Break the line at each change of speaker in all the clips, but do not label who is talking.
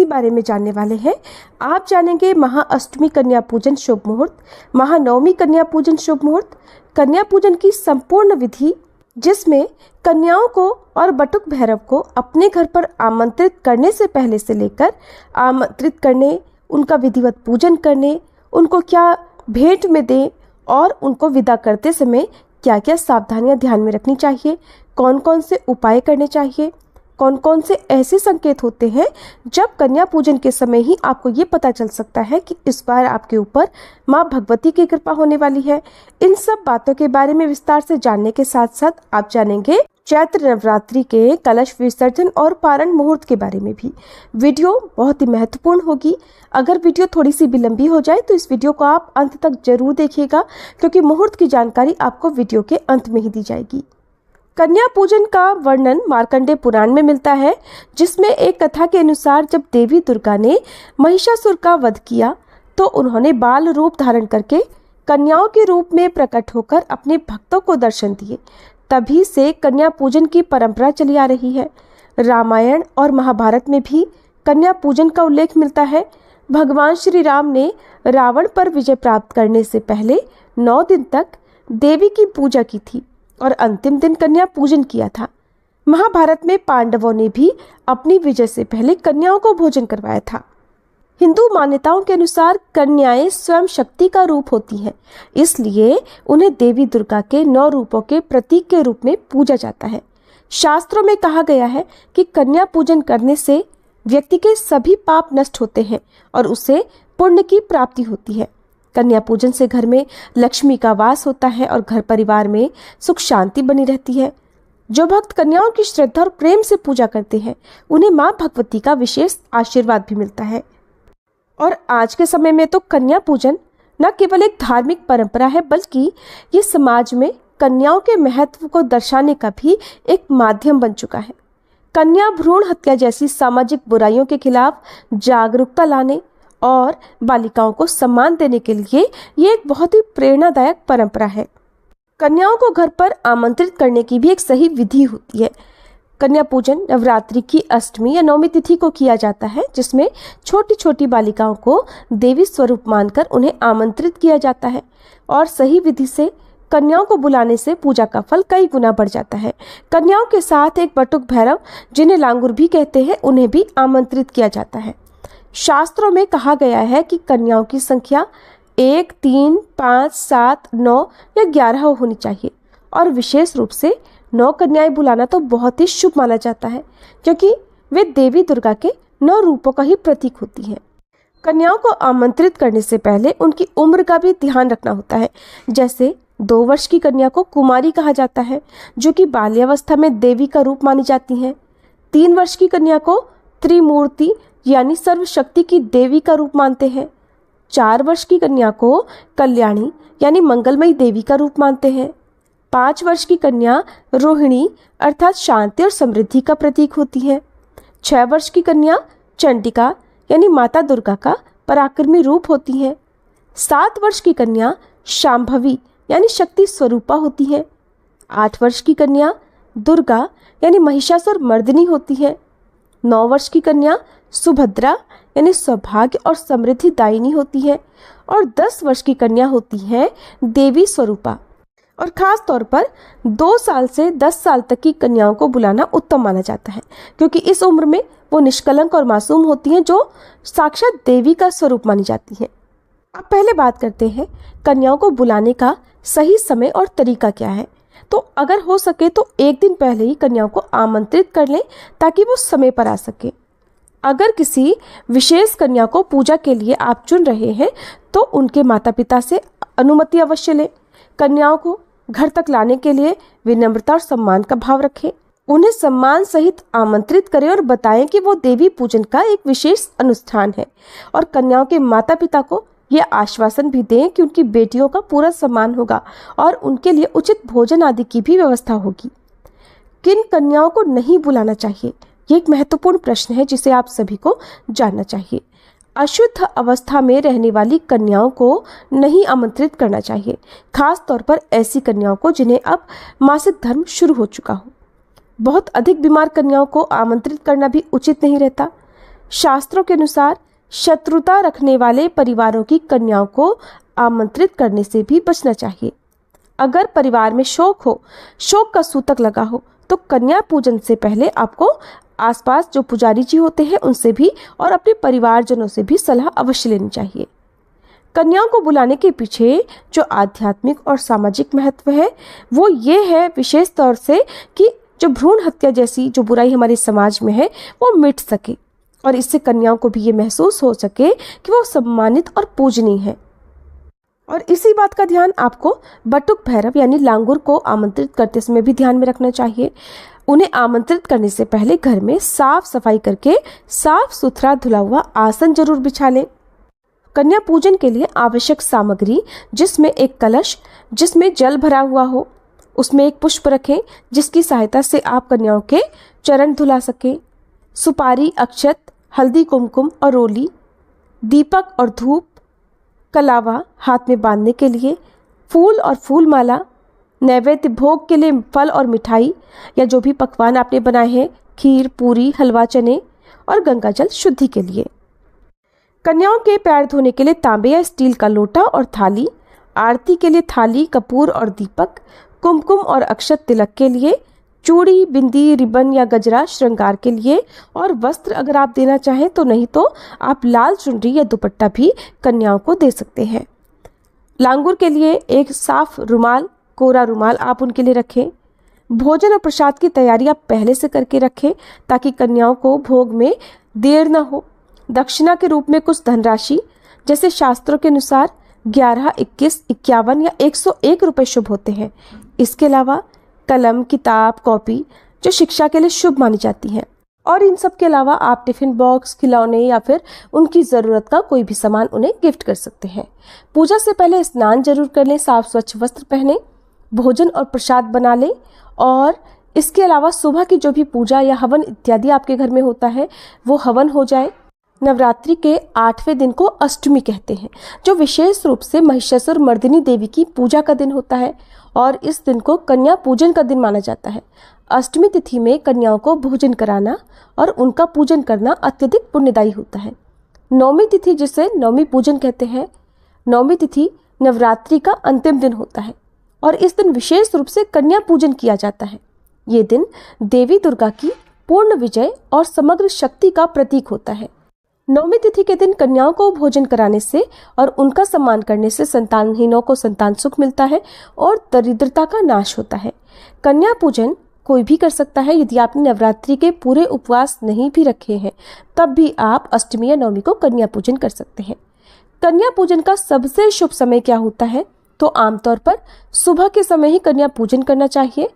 बारे में जानने वाले हैं। आप जानेंगे महाअष्टमी कन्या पूजन शुभ मुहूर्त, महानवमी कन्या पूजन शुभ मुहूर्त, कन्या पूजन की संपूर्ण विधि जिसमें कन्याओं को और बटुक भैरव को अपने घर पर आमंत्रित करने से पहले से लेकर आमंत्रित करने, उनका विधिवत पूजन करने, उनको क्या भेंट में दें और उनको विदा करते समय क्या क्या सावधानियां ध्यान में रखनी चाहिए, कौन कौन से उपाय करने चाहिए, कौन कौन से ऐसे संकेत होते हैं जब कन्या पूजन के समय ही आपको ये पता चल सकता है कि इस बार आपके ऊपर माँ भगवती की कृपा होने वाली है। इन सब बातों के बारे में विस्तार से जानने के साथ साथ आप जानेंगे चैत्र नवरात्रि के कलश विसर्जन और पारण मुहूर्त के बारे में भी। वीडियो बहुत ही महत्वपूर्ण होगी। अगर वीडियो थोड़ी सी भी लंबी हो जाए तो इस वीडियो को आप अंत तक जरूर देखिएगा, क्योंकि मुहूर्त की जानकारी आपको वीडियो के अंत में ही दी जाएगी। कन्या पूजन का वर्णन मार्कंडेय पुराण में मिलता है, जिसमें एक कथा के अनुसार जब देवी दुर्गा ने महिषासुर का वध किया तो उन्होंने बाल रूप धारण करके कन्याओं के रूप में प्रकट होकर अपने भक्तों को दर्शन दिए। तभी से कन्या पूजन की परंपरा चली आ रही है। रामायण और महाभारत में भी कन्या पूजन का उल्लेख मिलता है। भगवान श्री राम ने रावण पर विजय प्राप्त करने से पहले 9 दिन तक देवी की पूजा की थी और अंतिम दिन कन्या पूजन किया था। महाभारत में पांडवों ने भी अपनी विजय से पहले कन्याओं को भोजन करवाया था। हिंदू मान्यताओं के अनुसार कन्याएं स्वयं शक्ति का रूप होती हैं, इसलिए उन्हें देवी दुर्गा के 9 रूपों के प्रतीक के रूप में पूजा जाता है। शास्त्रों में कहा गया है कि कन्या पूजन करने से व्यक्ति के सभी पाप नष्ट होते हैं और उसे पुण्य की प्राप्ति होती है। कन्या पूजन से घर में लक्ष्मी का वास होता है और घर परिवार में सुख शांति बनी रहती है। जो भक्त कन्याओं की श्रद्धा और प्रेम से पूजा करते हैं उन्हें माँ भगवती का विशेष आशीर्वाद भी मिलता है। और आज के समय में तो कन्या पूजन न केवल एक धार्मिक परंपरा है, बल्कि ये समाज में कन्याओं के महत्व को दर्शाने का भी एक माध्यम बन चुका है। कन्या भ्रूण हत्या जैसी सामाजिक बुराइयों के खिलाफ जागरूकता लाने और बालिकाओं को सम्मान देने के लिए ये एक बहुत ही प्रेरणादायक परंपरा है। कन्याओं को घर पर आमंत्रित करने की भी एक सही विधि होती है। कन्या पूजन नवरात्रि की अष्टमी या नवमी तिथि को किया जाता है, जिसमें छोटी छोटी बालिकाओं को देवी स्वरूप मानकर उन्हें आमंत्रित किया जाता है और सही विधि से कन्याओं को बुलाने से पूजा का फल कई गुना बढ़ जाता है। कन्याओं के साथ एक बटुक भैरव, जिन्हें लांगुर भी कहते हैं, उन्हें भी आमंत्रित किया जाता है। शास्त्रों में कहा गया है कि कन्याओं की संख्या 1, 3, 5, 7, 9 या 11 होनी चाहिए और विशेष रूप से 9 कन्याएं बुलाना तो बहुत ही शुभ माना जाता है, क्योंकि वे देवी दुर्गा के 9 रूपों का ही प्रतीक होती हैं। कन्याओं को आमंत्रित करने से पहले उनकी उम्र का भी ध्यान रखना होता है। जैसे 2 वर्ष की कन्या को कुमारी कहा जाता है, जो कि बाल्यावस्था में देवी का रूप मानी जाती हैं। 3 वर्ष की कन्या को त्रिमूर्ति यानी सर्वशक्ति की देवी का रूप मानते हैं। 4 वर्ष की कन्या को कल्याणी यानी मंगलमयी देवी का रूप मानते हैं। 5 वर्ष की कन्या रोहिणी अर्थात शांति और समृद्धि का प्रतीक होती है। 6 वर्ष की कन्या चंडिका यानी माता दुर्गा का पराक्रमी रूप होती है। 7 वर्ष की कन्या शांभवी यानी शक्ति स्वरूपा होती है। 8 वर्ष की कन्या दुर्गा यानी महिषासुर मर्दिनी होती है। 9 वर्ष की कन्या सुभद्रा यानी सौभाग्य और समृद्धि दायिनी होती है और 10 वर्ष की कन्या होती है देवी स्वरूपा। और खास तौर पर 2 साल से 10 साल तक की कन्याओं को बुलाना उत्तम माना जाता है, क्योंकि इस उम्र में वो निष्कलंक और मासूम होती हैं, जो साक्षात देवी का स्वरूप मानी जाती हैं। अब पहले बात करते हैं कन्याओं को बुलाने का सही समय और तरीका क्या है। तो अगर हो सके तो 1 दिन पहले ही कन्याओं को आमंत्रित कर लें, ताकि वो समय पर आ सके। अगर किसी विशेष कन्या को पूजा के लिए आप चुन रहे हैं तो उनके माता पिता से अनुमति अवश्य लें। कन्याओं को घर तक लाने के लिए विनम्रता और सम्मान का भाव रखें। उन्हें सम्मान सहित आमंत्रित करें और बताएं कि वो देवी पूजन का एक विशेष अनुष्ठान है, और कन्याओं के माता पिता को यह आश्वासन भी दें कि उनकी बेटियों का पूरा सम्मान होगा और उनके लिए उचित भोजन आदि की भी व्यवस्था होगी। किन कन्याओं को नहीं बुलाना चाहिए, ये एक महत्वपूर्ण प्रश्न है जिसे आप सभी को जानना चाहिए। अशुद्ध अवस्था में रहने वाली कन्याओं को नहीं आमंत्रित करना चाहिए, खास तौर पर ऐसी कन्याओं को जिन्हें अब मासिक धर्म शुरू हो चुका हो। बहुत अधिक बीमार कन्याओं को आमंत्रित करना भी उचित नहीं रहता। शास्त्रों के अनुसार शत्रुता रखने वाले परिवारों की कन्याओं को आमंत्रित करने से भी बचना चाहिए। अगर परिवार में शोक हो, शोक का सूतक लगा हो, तो कन्या पूजन से पहले आपको आसपास जो पुजारी जी होते हैं उनसे भी और अपने परिवारजनों से भी सलाह अवश्य लेनी चाहिए। कन्याओं को बुलाने के पीछे जो आध्यात्मिक और सामाजिक महत्व है वो ये है विशेष तौर से कि जो भ्रूण हत्या जैसी जो बुराई हमारे समाज में है वो मिट सके और इससे कन्याओं को भी ये महसूस हो सके कि वो सम्मानित और पूजनीय है। और इसी बात का ध्यान आपको बटुक भैरव यानी लांगुर को आमंत्रित करते समय भी ध्यान में रखना चाहिए। उन्हें आमंत्रित करने से पहले घर में साफ सफाई करके साफ सुथरा धुला हुआ आसन जरूर बिछा लें। कन्या पूजन के लिए आवश्यक सामग्री, जिसमें एक कलश जिसमें जल भरा हुआ हो, उसमें एक पुष्प रखें जिसकी सहायता से आप कन्याओं के चरण धुला सकें, सुपारी, अक्षत, हल्दी, कुमकुम और रोली, दीपक और धूप, कलावा हाथ में बांधने के लिए, फूल और फूल माला, नैवेद्य भोग के लिए फल और मिठाई या जो भी पकवान आपने बनाए हैं, खीर, पूरी, हलवा, चने और गंगा जल शुद्धि के लिए। कन्याओं के पैर धोने के लिए तांबे या स्टील का लोटा और थाली, आरती के लिए थाली, कपूर और दीपक, कुमकुम और अक्षत तिलक के लिए, चूड़ी, बिंदी, रिबन या गजरा श्रृंगार के लिए और वस्त्र अगर आप देना चाहें तो, नहीं तो आप लाल चुनरी या दुपट्टा भी कन्याओं को दे सकते हैं। लांगुर के लिए एक साफ रुमाल, कोरा रुमाल आप उनके लिए रखें। भोजन और प्रसाद की तैयारी आप पहले से करके रखें ताकि कन्याओं को भोग में देर न हो। दक्षिणा के रूप में कुछ धनराशि, जैसे शास्त्रों के अनुसार 11, 21, 51 या 101 रुपये शुभ होते हैं। इसके अलावा कलम, किताब, कॉपी जो शिक्षा के लिए शुभ मानी जाती हैं। और इन सब के अलावा आप टिफिन बॉक्स, खिलौने या फिर उनकी ज़रूरत का कोई भी सामान उन्हें गिफ्ट कर सकते हैं। पूजा से पहले स्नान जरूर कर लें, साफ स्वच्छ वस्त्र पहने, भोजन और प्रसाद बना लें और इसके अलावा सुबह की जो भी पूजा या हवन इत्यादि आपके घर में होता है वो हवन हो जाए। नवरात्रि के 8वें दिन को अष्टमी कहते हैं, जो विशेष रूप से महिषासुर मर्दिनी देवी की पूजा का दिन होता है और इस दिन को कन्या पूजन का दिन माना जाता है। अष्टमी तिथि में कन्याओं को भोजन कराना और उनका पूजन करना अत्यधिक पुण्यदायी होता है। नवमी तिथि, जिसे नवमी पूजन कहते हैं, नवमी तिथि नवरात्रि का अंतिम दिन होता है और इस दिन विशेष रूप से कन्या पूजन किया जाता है। ये दिन देवी दुर्गा की पूर्ण विजय और समग्र शक्ति का प्रतीक होता है। नवमी तिथि के दिन कन्याओं को भोजन कराने से और उनका सम्मान करने से संतानहीनों को संतान सुख मिलता है और दरिद्रता का नाश होता है। कन्या पूजन कोई भी कर सकता है। यदि आपने नवरात्रि के पूरे उपवास नहीं भी रखे हैं तब भी आप अष्टमी या नवमी को कन्या पूजन कर सकते हैं। कन्या पूजन का सबसे शुभ समय क्या होता है? तो आमतौर पर सुबह के समय ही कन्या पूजन करना चाहिए,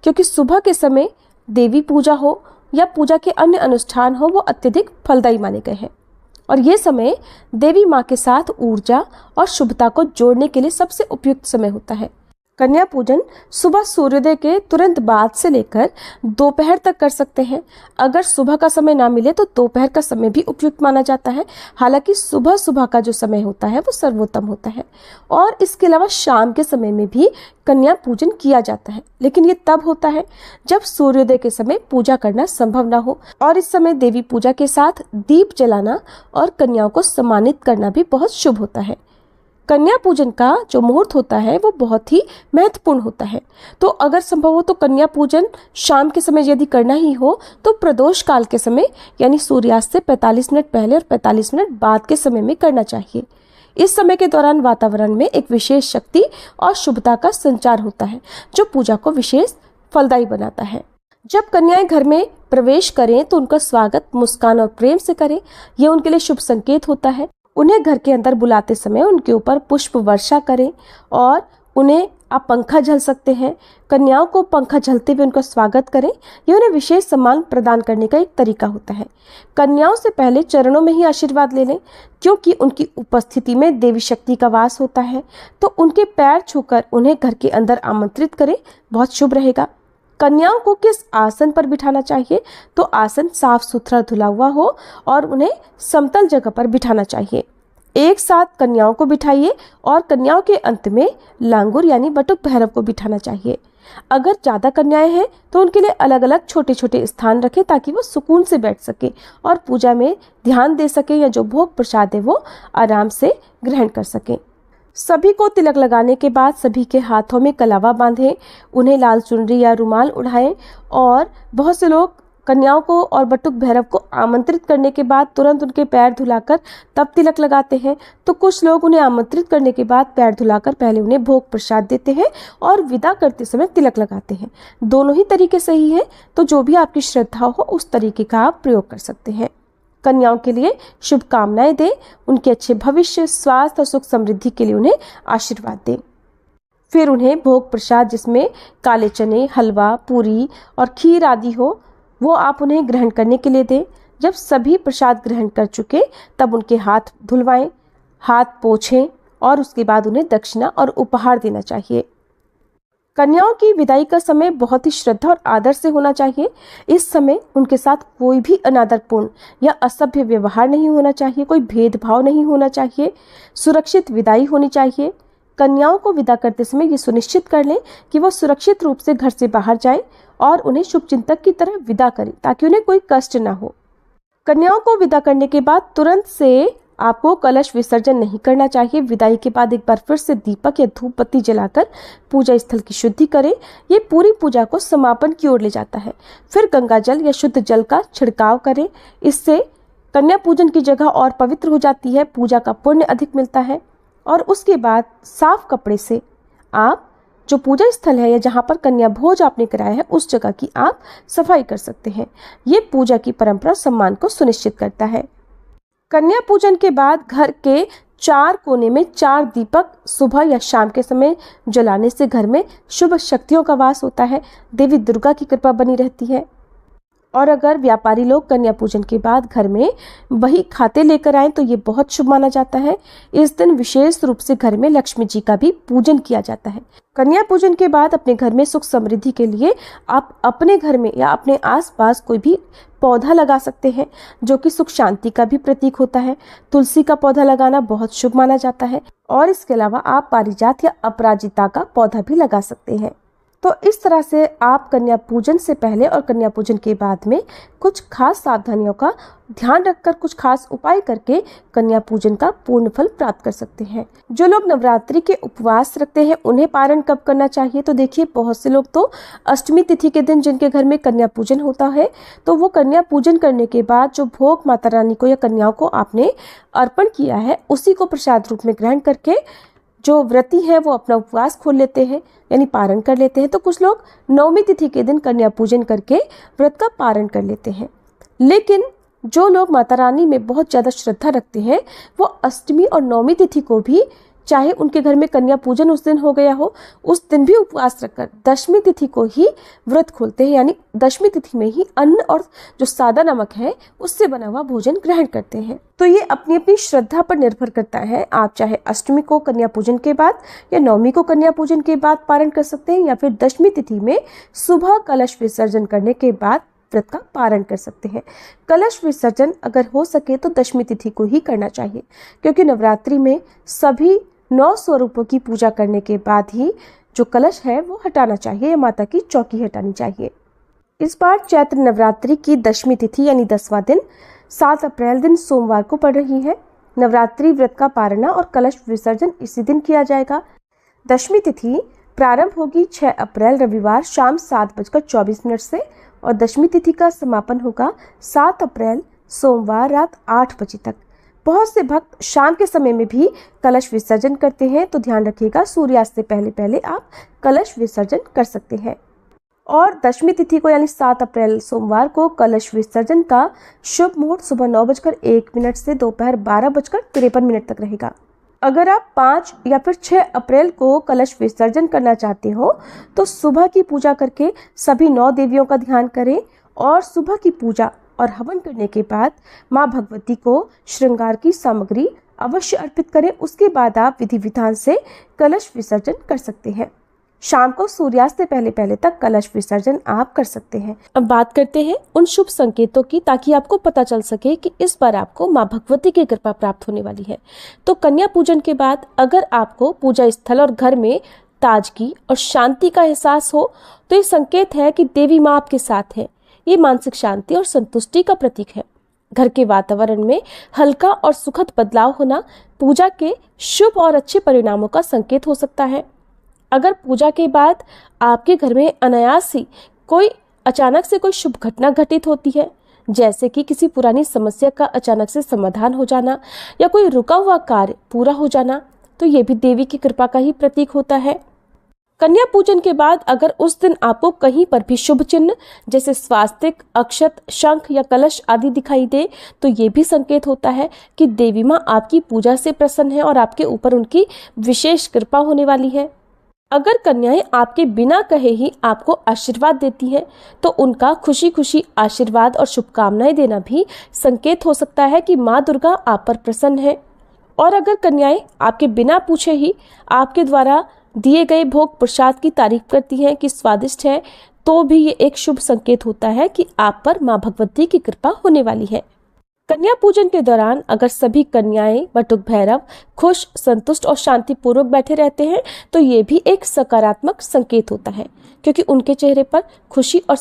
क्योंकि सुबह के समय देवी पूजा हो या पूजा के अन्य अनुष्ठान हो वो अत्यधिक फलदायी माने गए हैं और ये समय देवी माँ के साथ ऊर्जा और शुभता को जोड़ने के लिए सबसे उपयुक्त समय होता है। कन्या पूजन सुबह सूर्योदय के तुरंत बाद से लेकर दोपहर तक कर सकते हैं। अगर सुबह का समय ना मिले तो दोपहर का समय भी उपयुक्त माना जाता है। हालांकि सुबह सुबह का जो समय होता है वो सर्वोत्तम होता है और इसके अलावा शाम के समय में भी कन्या पूजन किया जाता है, लेकिन ये तब होता है जब सूर्योदय के समय पूजा करना संभव ना हो और इस समय देवी पूजा के साथ दीप जलाना और कन्याओं को सम्मानित करना भी बहुत शुभ होता है। कन्या पूजन का जो मुहूर्त होता है वो बहुत ही महत्वपूर्ण होता है, तो अगर संभव हो तो कन्या पूजन शाम के समय यदि करना ही हो तो प्रदोष काल के समय यानी सूर्यास्त से 45 मिनट पहले और 45 मिनट बाद के समय में करना चाहिए। इस समय के दौरान वातावरण में एक विशेष शक्ति और शुभता का संचार होता है जो पूजा को विशेष फलदायी बनाता है। जब कन्याएं घर में प्रवेश करें तो उनका स्वागत मुस्कान और प्रेम से करें, यह उनके लिए शुभ संकेत होता है। उन्हें घर के अंदर बुलाते समय उनके ऊपर पुष्प वर्षा करें और उन्हें आप पंखा झल सकते हैं। कन्याओं को पंखा झलते हुए उनका स्वागत करें, यह उन्हें विशेष सम्मान प्रदान करने का एक तरीका होता है। कन्याओं से पहले चरणों में ही आशीर्वाद ले लें, क्योंकि उनकी उपस्थिति में देवी शक्ति का वास होता है, तो उनके पैर छूकर उन्हें घर के अंदर आमंत्रित करें, बहुत शुभ रहेगा। कन्याओं को किस आसन पर बिठाना चाहिए? तो आसन साफ सुथरा धुला हुआ हो और उन्हें समतल जगह पर बिठाना चाहिए। एक साथ कन्याओं को बिठाइए और कन्याओं के अंत में लांगुर यानी बटुक भैरव को बिठाना चाहिए। अगर ज़्यादा कन्याएं हैं तो उनके लिए अलग अलग छोटे छोटे स्थान रखें ताकि वो सुकून से बैठ सके और पूजा में ध्यान दे सके या जो भोग प्रसाद है वो आराम से ग्रहण कर सकें। सभी को तिलक लगाने के बाद सभी के हाथों में कलावा बांधें, उन्हें लाल चुनरी या रुमाल उड़ाएं और बहुत से लोग कन्याओं को और बटुक भैरव को आमंत्रित करने के बाद तुरंत उनके पैर धुलाकर तब तिलक लगाते हैं, तो कुछ लोग उन्हें आमंत्रित करने के बाद पैर धुलाकर पहले उन्हें भोग प्रसाद देते हैं और विदा करते समय तिलक लगाते हैं। दोनों ही तरीके सही है, तो जो भी आपकी श्रद्धा हो उस तरीके का आप प्रयोग कर सकते हैं। कन्याओं के लिए शुभकामनाएं दें, उनके अच्छे भविष्य, स्वास्थ्य और सुख समृद्धि के लिए उन्हें आशीर्वाद दें। फिर उन्हें भोग प्रसाद जिसमें काले चने, हलवा, पूरी और खीर आदि हो वो आप उन्हें ग्रहण करने के लिए दें। जब सभी प्रसाद ग्रहण कर चुके तब उनके हाथ धुलवाएं, हाथ पोंछें और उसके बाद उन्हें दक्षिणा और उपहार देना चाहिए। कन्याओं की विदाई का समय बहुत ही श्रद्धा और आदर से होना चाहिए। इस समय उनके साथ कोई भी अनादरपूर्ण या असभ्य व्यवहार नहीं होना चाहिए, कोई भेदभाव नहीं होना चाहिए, सुरक्षित विदाई होनी चाहिए। कन्याओं को विदा करते समय ये सुनिश्चित कर लें कि वो सुरक्षित रूप से घर से बाहर जाएं और उन्हें शुभचिंतक की तरह विदा करें ताकि उन्हें कोई कष्ट ना हो। कन्याओं को विदा करने के बाद तुरंत से आपको कलश विसर्जन नहीं करना चाहिए। विदाई के बाद एक बार फिर से दीपक या धूप बत्ती जलाकर पूजा स्थल की शुद्धि करें। ये पूरी पूजा को समापन की ओर ले जाता है। फिर गंगा जल या शुद्ध जल का छिड़काव करें। इससे कन्या पूजन की जगह और पवित्र हो जाती है, पूजा का पुण्य अधिक मिलता है। और उसके बाद साफ कपड़े से आप जो पूजा स्थल है या जहाँ पर कन्या भोज आपने कराया है उस जगह की आप सफाई कर सकते हैं। ये पूजा की परंपरा सम्मान को सुनिश्चित करता है। कन्या पूजन के बाद घर के 4 कोने में 4 दीपक सुबह या शाम के समय जलाने से घर में शुभ शक्तियों का वास होता है, देवी दुर्गा की कृपा बनी रहती है। और अगर व्यापारी लोग कन्या पूजन के बाद घर में बही खाते लेकर आए तो ये बहुत शुभ माना जाता है। इस दिन विशेष रूप से घर में लक्ष्मी जी का भी पूजन किया जाता है। कन्या पूजन के बाद अपने घर में सुख समृद्धि के लिए आप अपने घर में या अपने आसपास कोई भी पौधा लगा सकते हैं जो कि सुख शांति का भी प्रतीक होता है। तुलसी का पौधा लगाना बहुत शुभ माना जाता है और इसके अलावा आप पारिजात या अपराजिता का पौधा भी लगा सकते हैं। तो इस तरह से आप कन्या पूजन से पहले और कन्या पूजन के बाद में कुछ खास सावधानियों का ध्यान रखकर कुछ खास उपाय करके कन्या पूजन का पूर्ण फल प्राप्त कर सकते हैं। जो लोग नवरात्रि के उपवास रखते हैं उन्हें पारण कब करना चाहिए, तो देखिए बहुत से लोग तो अष्टमी तिथि के दिन जिनके घर में कन्या पूजन होता है तो वो कन्या पूजन करने के बाद जो भोग माता रानी को या कन्याओं को आपने अर्पण किया है उसी को प्रसाद रूप में ग्रहण करके जो व्रती है वो अपना उपवास खोल लेते हैं यानी पारण कर लेते हैं। तो कुछ लोग नवमी तिथि के दिन कन्या पूजन करके व्रत का पारण कर लेते हैं। लेकिन जो लोग माता रानी में बहुत ज़्यादा श्रद्धा रखते हैं वो अष्टमी और नवमी तिथि को भी, चाहे उनके घर में कन्या पूजन उस दिन हो गया हो, उस दिन भी उपवास रखकर दशमी तिथि को ही व्रत खोलते हैं, यानी दशमी तिथि में ही अन्न और जो सादा नमक है उससे बना हुआ भोजन ग्रहण करते हैं। तो ये अपनी अपनी श्रद्धा पर निर्भर करता है। आप चाहे अष्टमी को कन्या पूजन के बाद या नवमी को कन्या पूजन के बाद पारण कर सकते हैं या फिर दशमी तिथि में सुबह कलश विसर्जन करने के बाद व्रत का पारण कर सकते हैं। कलश विसर्जन अगर हो सके तो दशमी तिथि को ही करना चाहिए, क्योंकि नवरात्रि में सभी 9 स्वरूपों की पूजा करने के बाद ही जो कलश है वो हटाना चाहिए या माता की चौकी हटानी चाहिए। इस बार चैत्र नवरात्रि की दशमी तिथि यानी 10वां दिन 7 अप्रैल दिन सोमवार को पड़ रही है। नवरात्रि व्रत का पारणा और कलश विसर्जन इसी दिन किया जाएगा। दशमी तिथि प्रारंभ होगी 6 अप्रैल रविवार शाम 7:24 से और दशमी तिथि का समापन होगा 7 अप्रैल सोमवार रात 8 बजे तक। बहुत से भक्त शाम के समय में भी कलश विसर्जन करते हैं, तो ध्यान रखिएगा सूर्यास्त से पहले पहले आप कलश विसर्जन कर सकते हैं। और दशमी तिथि को यानी 7 अप्रैल सोमवार को कलश विसर्जन का शुभ मुहूर्त सुबह 9:01 से दोपहर 12:53 तक रहेगा। अगर आप 5 या फिर 6 अप्रैल को कलश विसर्जन करना चाहते हो तो सुबह की पूजा करके सभी 9 देवियों का ध्यान करें और सुबह की पूजा और हवन करने के बाद माँ भगवती को श्रृंगार की सामग्री अवश्य अर्पित करें। उसके बाद आप विधि विधान से कलश विसर्जन कर सकते हैं। शाम को सूर्यास्त से पहले पहले तक कलश विसर्जन आप कर सकते हैं। अब बात करते हैं उन शुभ संकेतों की, ताकि आपको पता चल सके कि इस बार आपको माँ भगवती की कृपा प्राप्त होने वाली है। तो कन्या पूजन के बाद अगर आपको पूजा स्थल और घर में ताजगी और शांति का एहसास हो तो ये संकेत है कि देवी माँ आपके साथ है। ये मानसिक शांति और संतुष्टि का प्रतीक है। घर के वातावरण में हल्का और सुखद बदलाव होना पूजा के शुभ और अच्छे परिणामों का संकेत हो सकता है। अगर पूजा के बाद आपके घर में अनायास ही कोई अचानक से कोई शुभ घटना घटित होती है, जैसे कि किसी पुरानी समस्या का अचानक से समाधान हो जाना या कोई रुका हुआ कार्य पूरा हो जाना, तो ये भी देवी की कृपा का ही प्रतीक होता है। कन्या पूजन के बाद अगर उस दिन आपको कहीं पर भी शुभ चिन्ह जैसे स्वास्तिक, अक्षत, शंख या कलश आदि दिखाई दे, तो ये भी संकेत होता है कि देवी माँ आपकी पूजा से प्रसन्न है और आपके ऊपर उनकी विशेष कृपा होने वाली है। अगर कन्याएं आपके बिना कहे ही आपको आशीर्वाद देती हैं, तो उनका खुशी खुशी आशीर्वाद और शुभकामनाएं देना भी संकेत हो सकता है कि माँ दुर्गा आप पर प्रसन्न है। और अगर कन्याएं आपके बिना पूछे ही आपके द्वारा दिए गए भोग प्रसाद की तारीफ करती हैं कि स्वादिष्ट है, तो भी ये एक शुभ संकेत होता है कि आप पर माँ भगवती की कृपा होने वाली है। कन्या पूजन के दौरान अगर सभी कन्याएं बटुक भैरव खुश, संतुष्ट और शांतिपूर्वक बैठे रहते हैं, तो ये भी एक सकारात्मक संकेत होता है, क्योंकि उनके चेहरे पर खुशी और